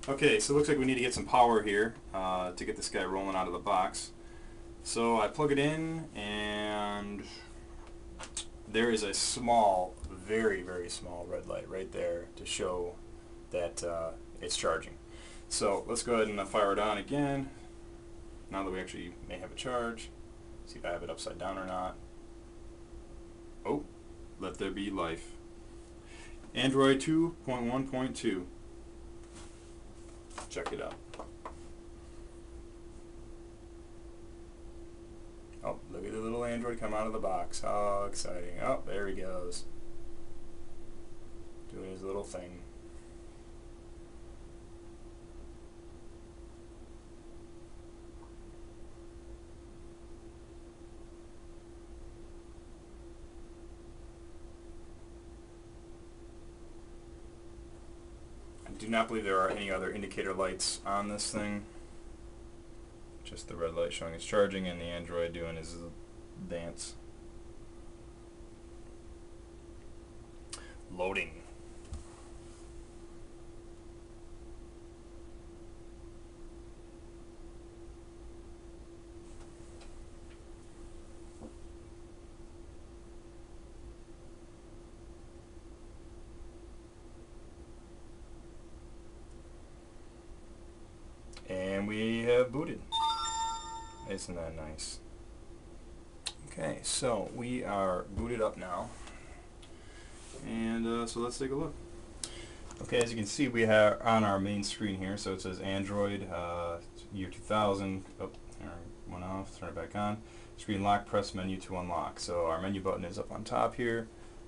Okay, so it looks like we need to get some power here to get this guy rolling out of the box. So I plug it in, and there is a small, very, very small red light right there to show that it's charging. So let's go ahead and fire it on again, now that we actually may have a charge. See if I have it upside down or not. Oh, let there be life. Android 2.1.2. Check it out. Oh, look at the little Android come out of the box. How exciting. Oh, there he goes. Doing his little thing. I do not believe there are any other indicator lights on this thing. Just the red light showing it's charging and the Android doing his dance. Loading. And we have booted. Isn't that nice? Okay, so we are booted up now. And so let's take a look. Okay, as you can see, we have on our main screen here, so it says Android, year 2000. Oh, there it went off, turn it back on. Screen lock, press menu to unlock. So our menu button is up on top here.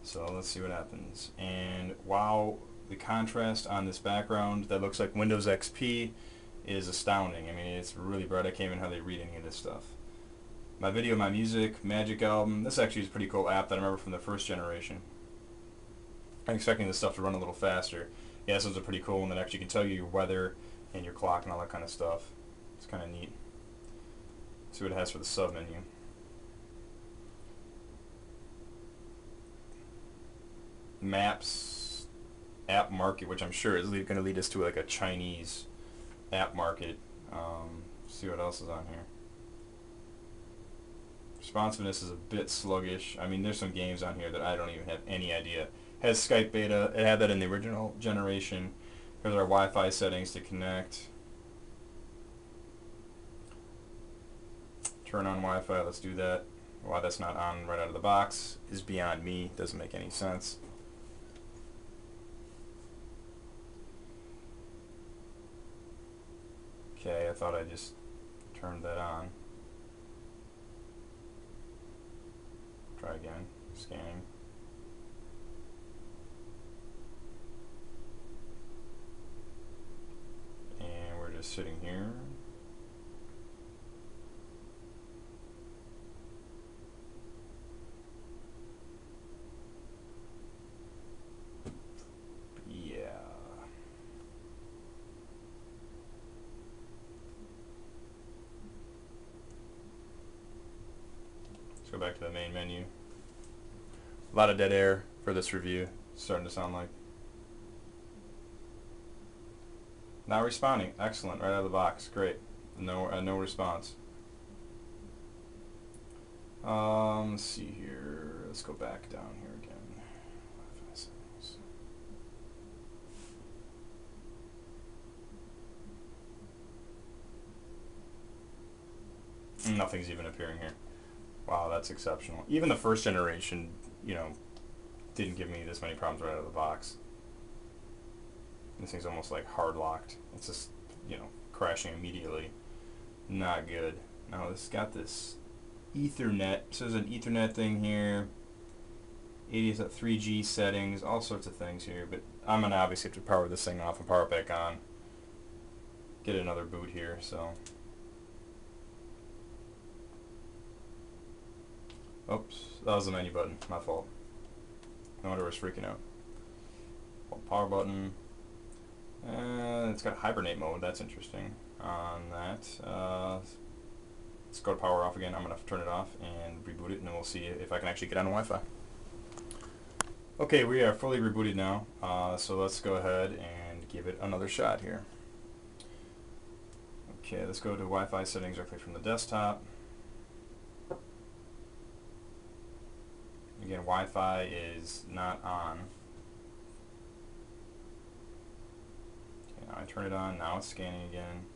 So let's see what happens. And wow, the contrast on this background that looks like Windows XP is astounding. I mean, it's really bright. I can't even hardly read any of this stuff. My video, my music, Magic album. This actually is a pretty cool app that I remember from the first generation. I'm expecting this stuff to run a little faster. Yeah, this is a pretty cool one that actually can tell you your weather and your clock and all that kind of stuff. It's kind of neat. Let's see what it has for the sub menu. Maps, app market, which I'm sure is going to lead us to like a Chinese app market. See what else is on here. Responsiveness is a bit sluggish. I mean, there's some games on here that I don't even have any idea. Has Skype beta. It had that in the original generation. Here's our Wi-Fi settings to connect. Turn on Wi-Fi. Let's do that. Why that's not on right out of the box is beyond me. Doesn't make any sense. Okay, I thought I just turned that on. Try again. Scanning. And we're just sitting here. Yeah. Let's go back to the main menu. A lot of dead air for this review. It's starting to sound like. Not responding. Excellent. Right out of the box. Great. No response. Let's see here. Let's go back down here again. Wi-Fi settings. Nothing's even appearing here. Wow, that's exceptional. Even the first generation, you know, didn't give me this many problems right out of the box. This thing's almost like hard locked. It's just, you know, crashing immediately. Not good. Now it's got this Ethernet. So there's an Ethernet thing here. 3G settings, all sorts of things here. But I'm gonna obviously have to power this thing off and power it back on. Get another boot here. So. Oops, that was the menu button. My fault. No wonder I was freaking out. Power button. It's got hibernate mode. That's interesting. On that, let's go to power off again. I'm gonna turn it off and reboot it, and then we'll see if I can actually get on Wi-Fi. Okay, we are fully rebooted now. So let's go ahead and give it another shot here. Okay, let's go to Wi-Fi settings directly from the desktop. Again, Wi-Fi is not on. Okay, now I turn it on, now it's scanning again.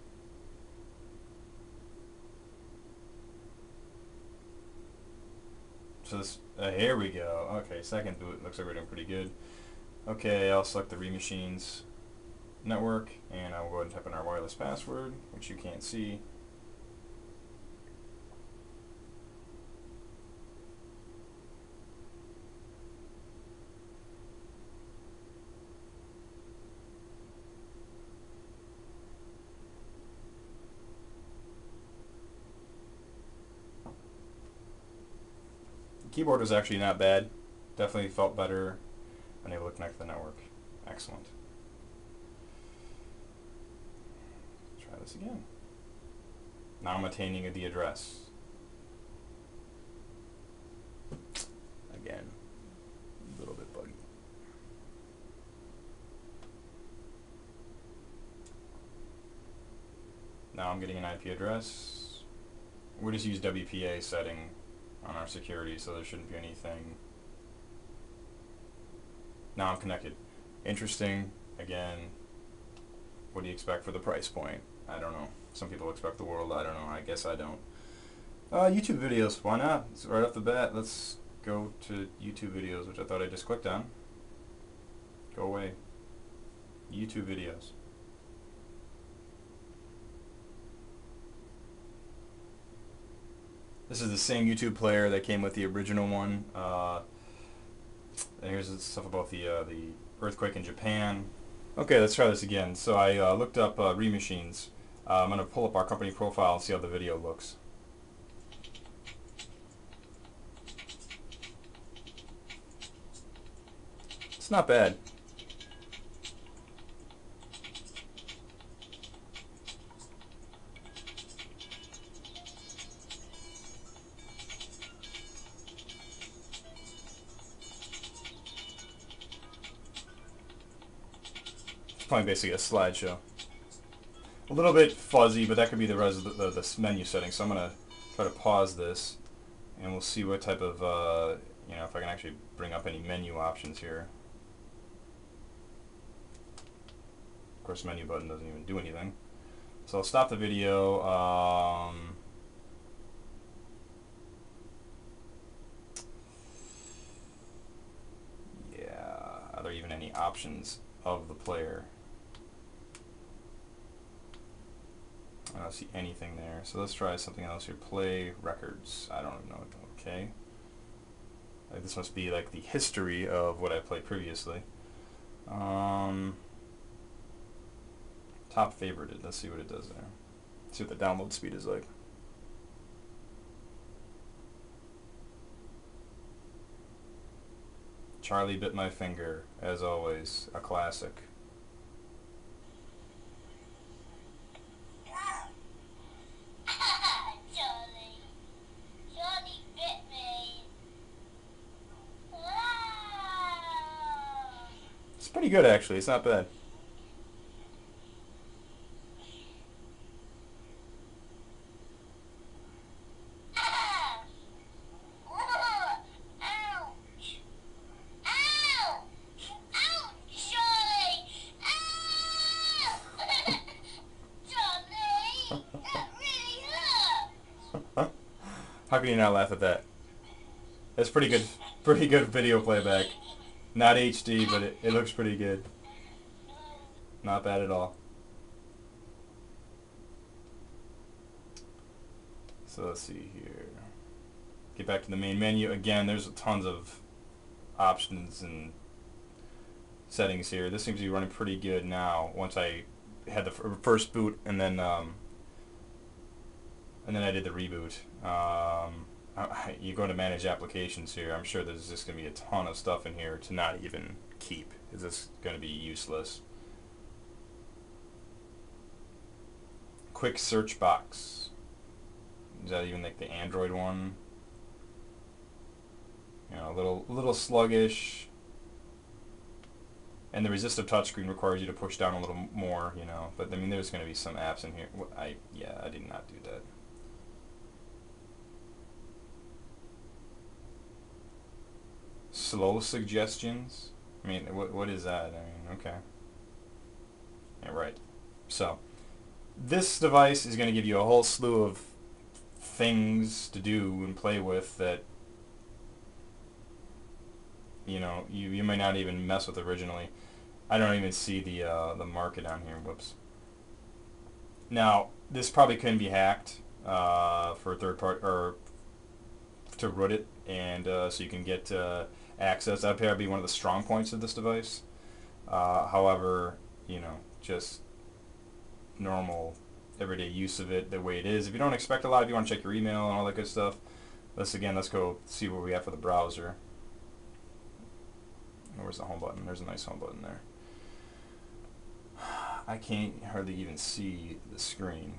So this, here we go. Okay, second boot, looks like we're doing pretty good. Okay, I'll select the Remachines network, and I will go ahead and type in our wireless password, which you can't see. The keyboard was actually not bad. Definitely felt better when able to connect to the network. Excellent. Let's try this again. Now I'm attaining the address. Again, a little bit buggy. Now I'm getting an IP address. We just use WPA setting on our security, so there shouldn't be anything. Now I'm connected. Interesting. Again, what do you expect for the price point? I don't know. Some people expect the world. I don't know. I guess I don't. YouTube videos. Why not? So right off the bat, let's go to YouTube videos, which I thought I just clicked on. Go away. YouTube videos. This is the same YouTube player that came with the original one. And here's stuff about the earthquake in Japan. Okay, let's try this again. So I looked up Remachines. I'm going to pull up our company profile and see how the video looks. It's not bad. Probably basically a slideshow. A little bit fuzzy, but that could be the rest of the menu settings. So I'm going to try to pause this, and we'll see what type of, you know, if I can actually bring up any menu options here. Of course, the menu button doesn't even do anything. So I'll stop the video. Yeah, are there even any options of the player? I don't see anything there. So let's try something else here. Play records. I don't even know. Okay. This must be like the history of what I played previously. Top favorited. Let's see what it does there. See what the download speed is like. Charlie Bit My Finger, as always, a classic. It's pretty good, actually. It's not bad. How can you not laugh at that? That's pretty good video playback. Not HD, but it looks pretty good. Not bad at all. So let's see here. Get back to the main menu. Again, there's tons of options and settings here. This seems to be running pretty good now. Once I had the first boot, and then I did the reboot. You go to manage applications here. I'm sure there's just going to be a ton of stuff in here to not even keep. It's just going to be useless. Quick search box. Is that even like the Android one? You know, a little sluggish. And the resistive touchscreen requires you to push down a little more, you know. But I mean, there's going to be some apps in here. Yeah, I did not do that. Slow suggestions. I mean, what is that? I mean, okay. Yeah, right. So, this device is going to give you a whole slew of things to do and play with that, you know, you might not even mess with originally. I don't even see the market on here. Whoops. Now, this probably couldn't be hacked for a third party or to root it, and so you can get access. That'd probably be one of the strong points of this device. However, you know, just normal everyday use of it the way it is. If you don't expect a lot, if you want to check your email and all that good stuff, let's go see what we have for the browser. Where's the home button? There's a nice home button there. I can't hardly even see the screen.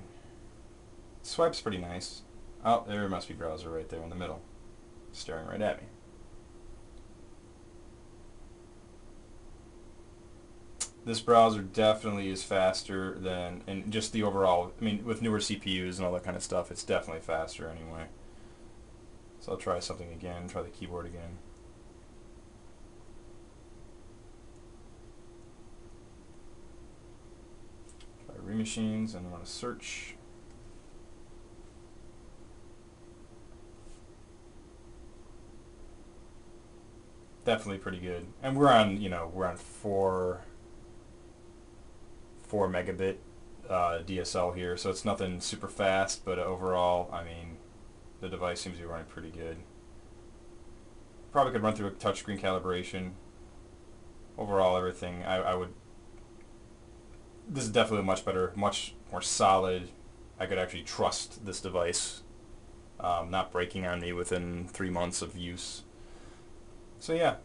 Swipe's pretty nice. Oh, there must be browser right there in the middle, staring right at me. This browser definitely is faster than, and just the overall, I mean, with newer CPUs and all that kind of stuff, it's definitely faster anyway. So I'll try something again, try the keyboard again. Try Remachines, and I'm going to search. Definitely pretty good. And we're on, you know, we're on 4 megabit DSL here, so it's nothing super fast, but overall, I mean, the device seems to be running pretty good. Probably could run through a touchscreen calibration. Overall, everything, I would, this is definitely much better, much more solid. I could actually trust this device not breaking on me within 3 months of use. So yeah,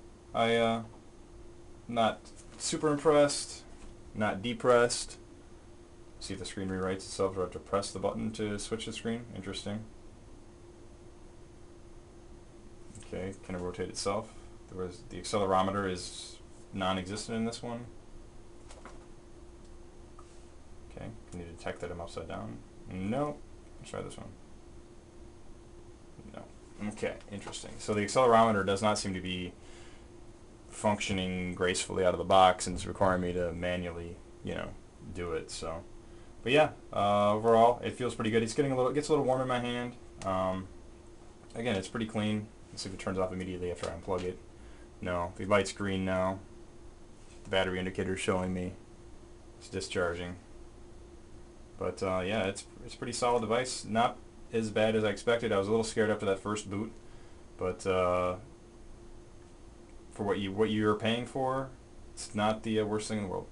not super impressed, not depressed. See if the screen rewrites itself. Do I have to press the button to switch the screen? Interesting. Okay, can it rotate itself? The accelerometer is non-existent in this one. Okay, can you detect that I'm upside down? No. Let's try this one. No. Okay, interesting. So the accelerometer does not seem to be functioning gracefully out of the box, and it's requiring me to manually, you know, do it. So, but yeah, overall it feels pretty good. It's getting gets a little warm in my hand. Again, it's pretty clean. Let's see if it turns off immediately after I unplug it. No, the light's green now. The battery indicator is showing me it's discharging. But yeah, it's a pretty solid device. Not as bad as I expected. I was a little scared after that first boot, but for what you're paying for, it's not the worst thing in the world.